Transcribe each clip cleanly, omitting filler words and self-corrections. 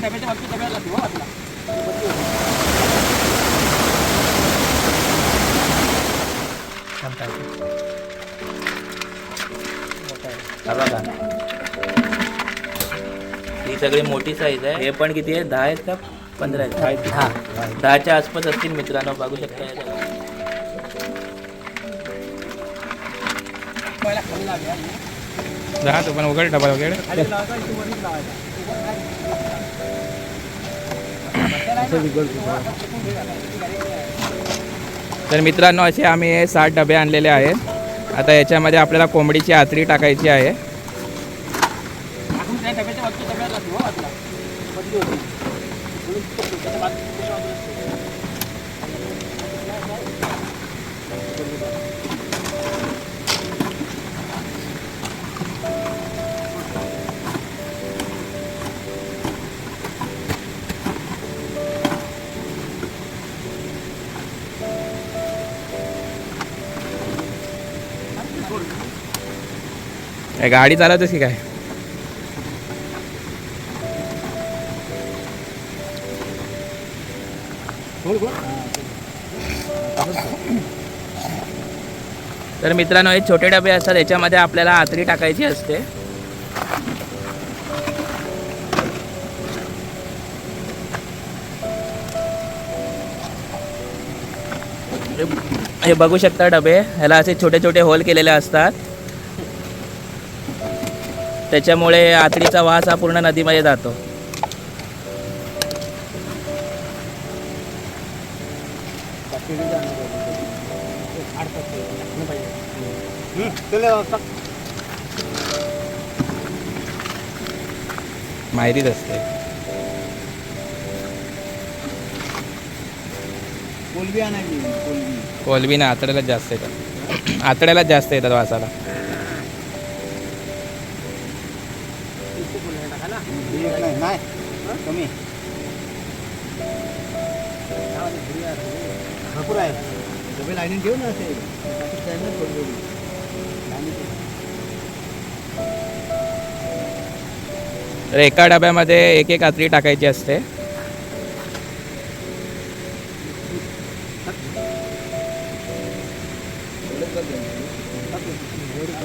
ही सगळी मोठी साईज आहे. हे पण किती आहे? 10 आहेत का 15 आहेत? हा 10च्या आसपास असतील मित्रांनो, बघू शकता. तो पण उघड डबा वगैरे. तर मित्रांनो असे आम्ही 60 डबे आणलेले आहेत. आता याच्यामध्ये आपल्याला कोंबडीची आतडी टाकायची आहे. गाडी चालवतेस की काय? तर मित्रांनो हे छोटे डबे असतात, याच्यामध्ये आपल्याला आतडी टाकायची असते. हे बघू शकता डबे, ह्याला असे छोटे छोटे होल केलेले असतात. त्याच्यामुळे आतडीचा वास हा पूर्ण नदीमध्ये जातो. माहितीच असते. कोलबी ना आतड्याला जास्त येतात. आतड्याला जास्त येतात वासाला. तर एका डब्यामध्ये एक एक आतडी टाकायची असते.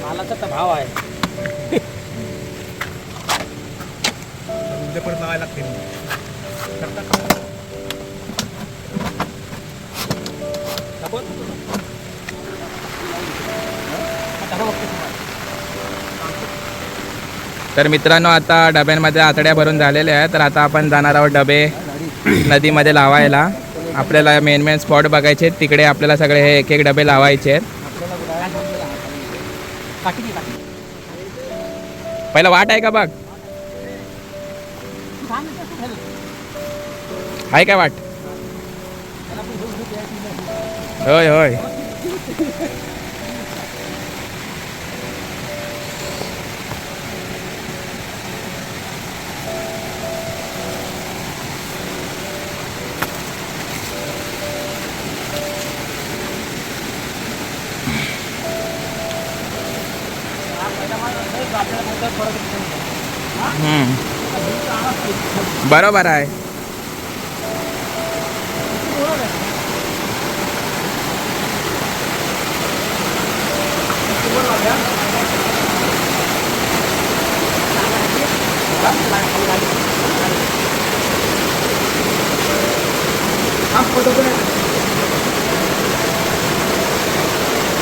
मालाचा भाव आहे. तर मित्रांनो आता डब्यांमध्ये आतड्या भरून झालेल्या आहेत. तर आता आपण जाणार आहोत डबे नदीमध्ये लावायला. आपल्याला मेन मेन स्पॉट बघायचे आहेत. तिकडे आपल्याला सगळे हे एक एक डबे लावायचे आहेत. पहिला वाट आहे का बघ? आहे काय वाट? होय होय. बरोबर आहे.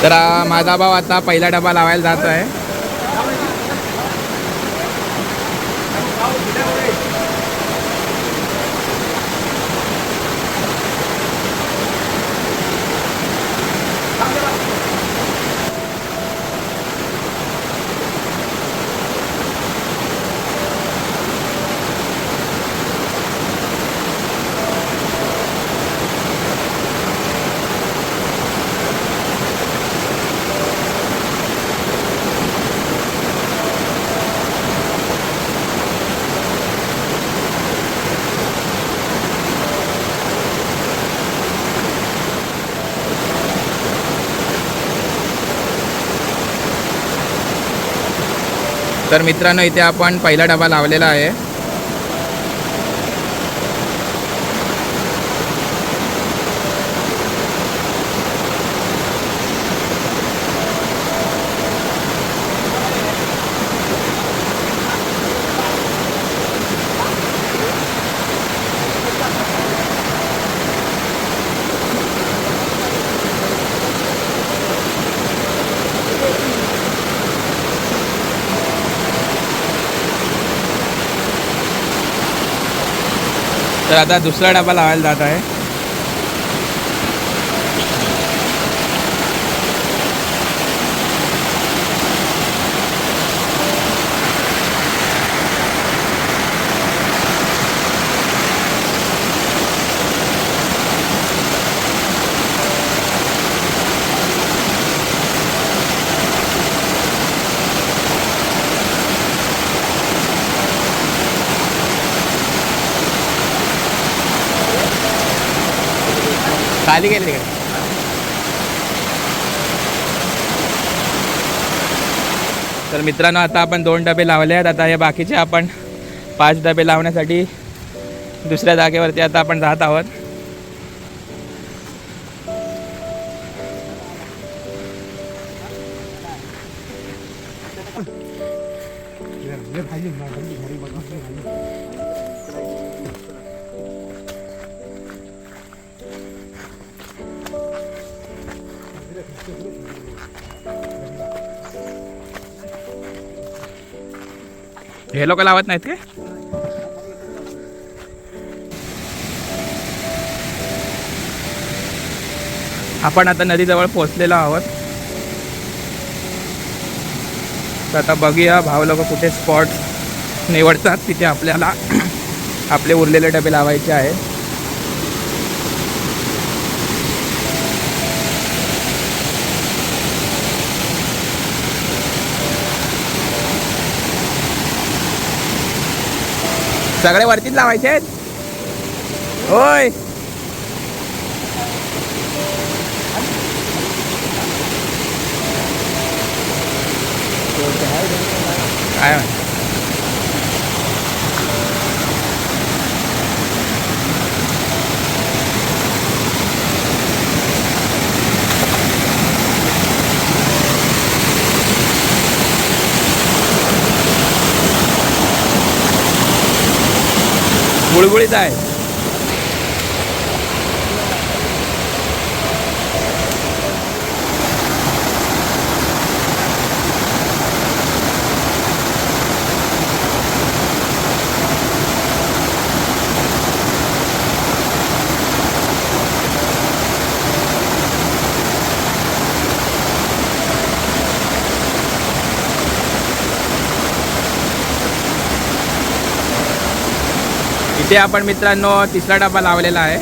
तर माझा भाऊ आता पहिला डबा लावायला जातो आहे. तर मित्रांनो इथे आपण पहिला डबा लावलेला आहे. तर आता दुसरा डबा लावायला जात आहे. खाली गेले तिकडे. तर मित्रांनो आता आपण 2 डबे लावले आहेत. आता हे बाकीचे आपण 5 डबे लावण्यासाठी दुसऱ्या जागेवरती आता आपण जात आहोत. हे लोक लावत नाहीत काय? आपण आता नदीजवळ पोहोचलेलो आहोत. तर आता बघूया भाव लोक कुठे स्पॉट निवडतात तिथे आपल्याला आपले उरलेले डबे लावायचे आहेत. सगळे वरतीच लावायचे आहेत. होय काय गुळगुळीत आहे. इथे आपण मित्रांनो तिसरा डबा लावलेला आहे.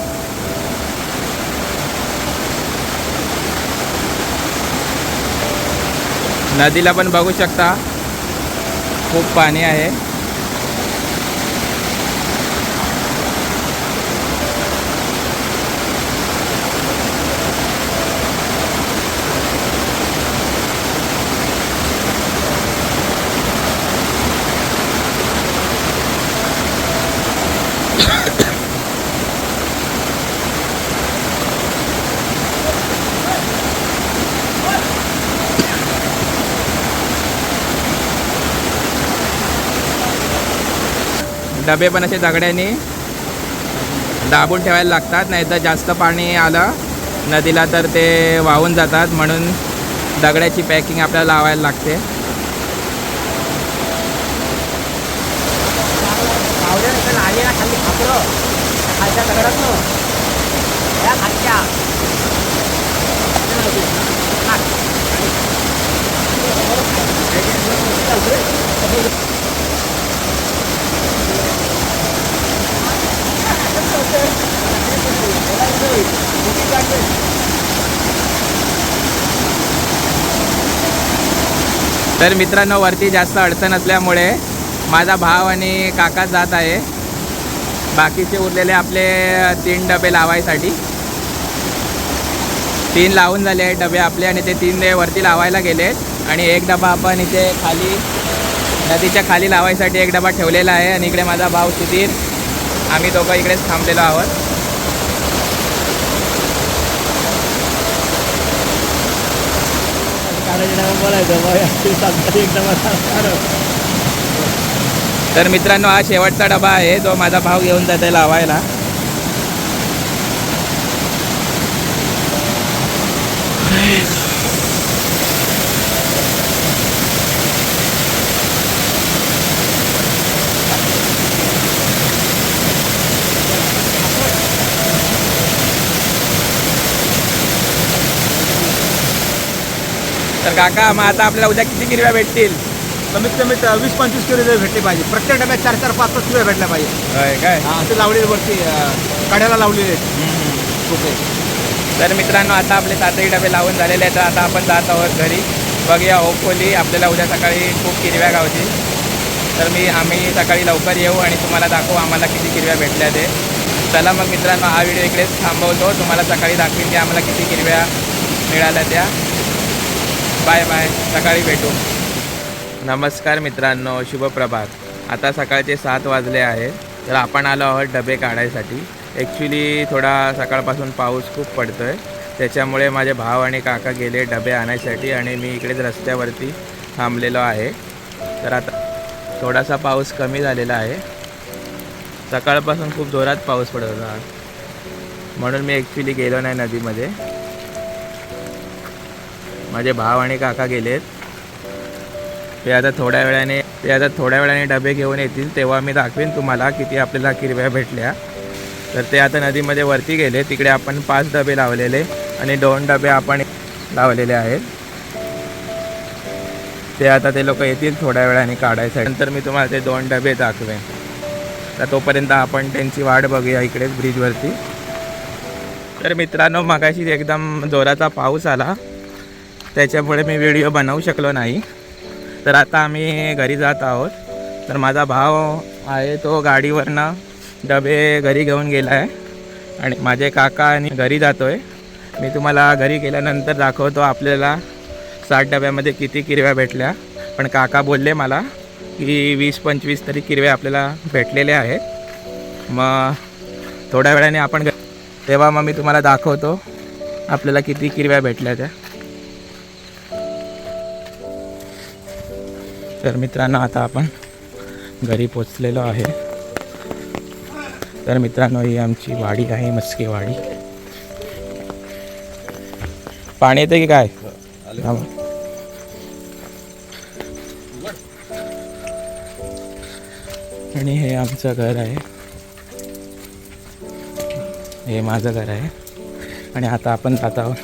नदीला पण बघू शकता खूप पाणी आहे. डबे पण असे दगड्याने दाबून ठेवायला लागतात, नाहीतर जास्त पाणी आलं नदीला तर ते वाहून जातात. म्हणून दगडाची पॅकिंग आपल्याला लावायला लागते. तर मित्रांनो वरती जास्त अडचण असल्यामुळे माझा भाव आणि काका जात आहे बाकीचे उरलेले आपले 3 डबे लावायसाठी. 3 लावून झाले आहेत डबे आपले आणि ते 3 वरती लावायला गेलेत आणि एक डबा आपण इथे खाली नदीच्या खाली लावायसाठी एक डबा ठेवलेला आहे. आणि इकडे माझा भाव सुधीर आम्ही दोघं इकडेच थांबलेलो आहोत. तर मित्रांनो हा शेवटचा डबा आहे जो माझा भाव घेऊन जाते लावायला. तर काका मग आता आपल्याला उद्या किती किरव्या भेटतील? कमीत कमी 20-25 किलो जर भेटले पाहिजे. प्रत्येक डब्यात 4-4, 5-5 किलो भेटल्या पाहिजे. होय काय? असे लावलेले वरती कड्याला लावलेले आहेत कुठे. तर मित्रांनो आता आपले 7ही डबे लावून झालेले आहेत. तर आता आपण जात आहोत घरी. बघूया होपफुली आपल्याला उद्या सकाळी खूप किरव्या गावतील. तर आम्ही सकाळी लवकर येऊ आणि तुम्हाला दाखवू आम्हाला किती किरव्या भेटल्या ते. चला मग मित्रांनो हा व्हिडिओ इकडेच थांबवतो. तुम्हाला सकाळी दाखवीन की आम्हाला किती किरव्या मिळाल्या त्या. बाय बाय, सकाळी भेटू. नमस्कार मित्रांनो, शुभप्रभात. आता सकाळचे 7 वाजले आहेत. तर आपण आलो आहोत डबे काढायसाठी. ॲक्च्युली थोडा सकाळपासून पाऊस खूप पडतो आहे, त्याच्यामुळे माझे भाव आणि काका गेले डबे आणायसाठी आणि मी इकडेच रस्त्यावरती थांबलेलो आहे. तर आता थोडासा पाऊस कमी झालेला आहे. सकाळपासून खूप जोरात पाऊस पडत होता, म्हणून मी ॲक्च्युली गेलो नाही नदीमध्ये. माझे भाव आणि काका गेलेत. ते आता थोड्या वेळाने डबे घेऊन येतील, तेव्हा मी दाखवेन तुम्हाला किती आपल्याला किरव्या भेटल्या. तर ते आता नदीमध्ये वरती गेले. तिकडे आपण 5 डबे लावलेले आणि 2 डबे आपण लावलेले आहेत. ते आता ते लोक येतील थोड्या वेळाने काढायसाठी. नंतर मी तुम्हाला ते 2 डबे दाखवेन. तर तोपर्यंत आपण त्यांची वाट बघूया इकडेच ब्रिजवरती. तर मित्रांनो मगाशी एकदम जोराचा पाऊस आला, त्याच्यामुळे मी व्हिडिओ बनवू शकलो नाही. तर आता आम्ही घरी जात आहोत. तर माझा भाव आहे तो गाडीवरनं डबे घरी घेऊन गेला आहे आणि माझे काका आणि घरी जातो आहे. मी तुम्हाला घरी गेल्यानंतर दाखवतो आपल्याला 60 डब्यामध्ये किती किरव्या भेटल्या. पण काका बोलले मला की 20-25 तरी किरव्या आपल्याला भेटलेले आहेत. मग थोड्या वेळाने आपण तेव्हा मग मी तुम्हाला दाखवतो आपल्याला किती किरव्या भेटल्या त्या. तर मित्रांनो आता आपण घरी पोचलेलो आहे. तर मित्रांनो ही आमची वाडी आहे, मस्के वाडी. पाणी येतं की काय? आणि हे आमचं घर आहे, हे माझं घर आहे. आणि आता आपण जात आहोत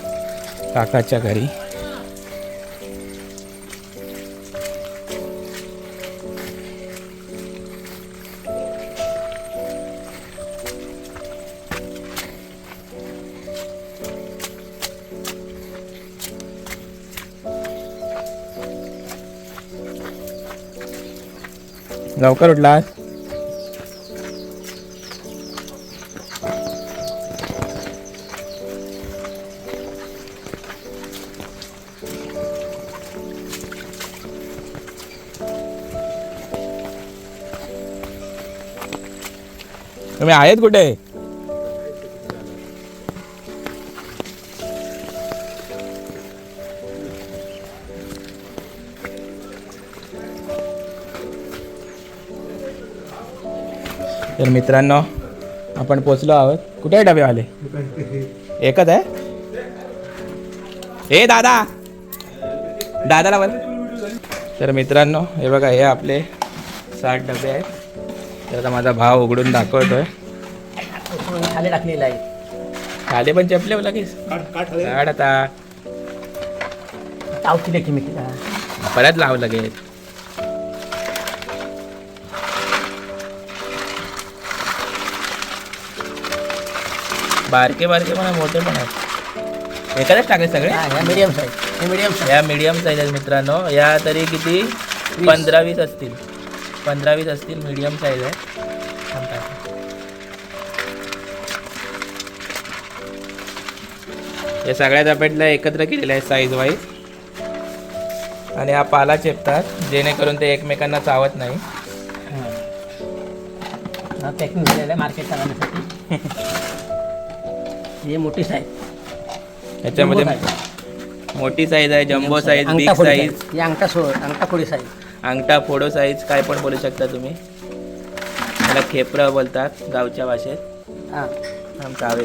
काकाच्या घरी. लवकर उठलास? तुम्ही आहेत कुठे? तर मित्रांनो आपण पोचलो आहोत. कुठे आहे डबेवाले? एकच आहे. हे दादाला बोल. तर मित्रांनो हे बघा, हे आपले 60 डबे आहेत. तर आता माझा भाव उघडून दाखवतोय. खाली टाकलेला आहे. खाली पण चपले लगेच काढ आता. चावतील की मी परत लाव लगेच. बारके पण मोठे पण आहेत. एखाद्याच टाकले सगळे. Medium size. या मीडियम साईज आहेत मित्रांनो. या तरी किती 15-20 असतील. 15-20 असतील. मीडियम साईज आहे. या सगळ्या डब्यातल्या एकत्र केलेल्या आहेत साईज वाईज. आणि हा पाला चेपतात जेणेकरून ते एकमेकांना चावत नाही. पॅकिंग झालेलं आहे मार्केट चालवण्यासाठी. हे मोठी साईज. याच्यामध्ये मोठी साईज आहे, जम्बो साईज, बिग साईज, ही अंगठा फोडी साईज, अंगठा फोडो साईज, काय पण बोलू शकता तुम्ही. त्याला खेपरं बोलतात गावच्या भाषेत. हां कावे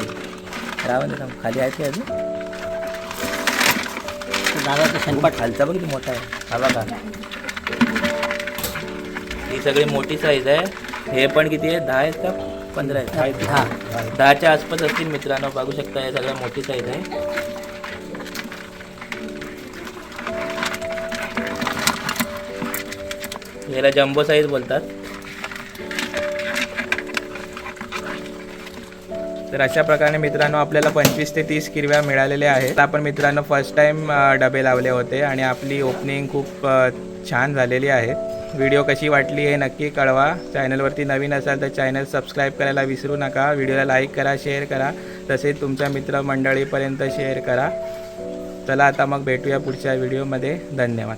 राव खाली आहे ते अजून. दादाचा शेणपाट खालचा बघ किती मोठा आहे. हा बघा, ही सगळी मोठी साईज आहे. हे पण किती आहे? 10 आहेत का 15 आहेत? 10च्या आसपास असतील मित्रांनो. बघू शकता हे सगळ्या मोठी साईज आहे. याला जम्बो साईज बोलतात. तर अशा प्रकारे मित्रांनो आपल्याला 25 ते 30 किरव्या मिळालेल्या आहेत. आपण मित्रांनो फर्स्ट टाईम डबे लावले होते आणि आपली ओपनिंग खूप छान झालेली आहे. व्हिडिओ कशी वाटली हे नक्की कळवा. चॅनलवरती नवीन असाल तर चॅनल सबस्क्राईब करायला विसरू नका. व्हिडिओला लाईक करा, शेअर करा, तसेच तुमच्या मित्रमंडळीपर्यंत शेअर करा. चला आता मग भेटूया पुढच्या व्हिडिओमध्ये. धन्यवाद.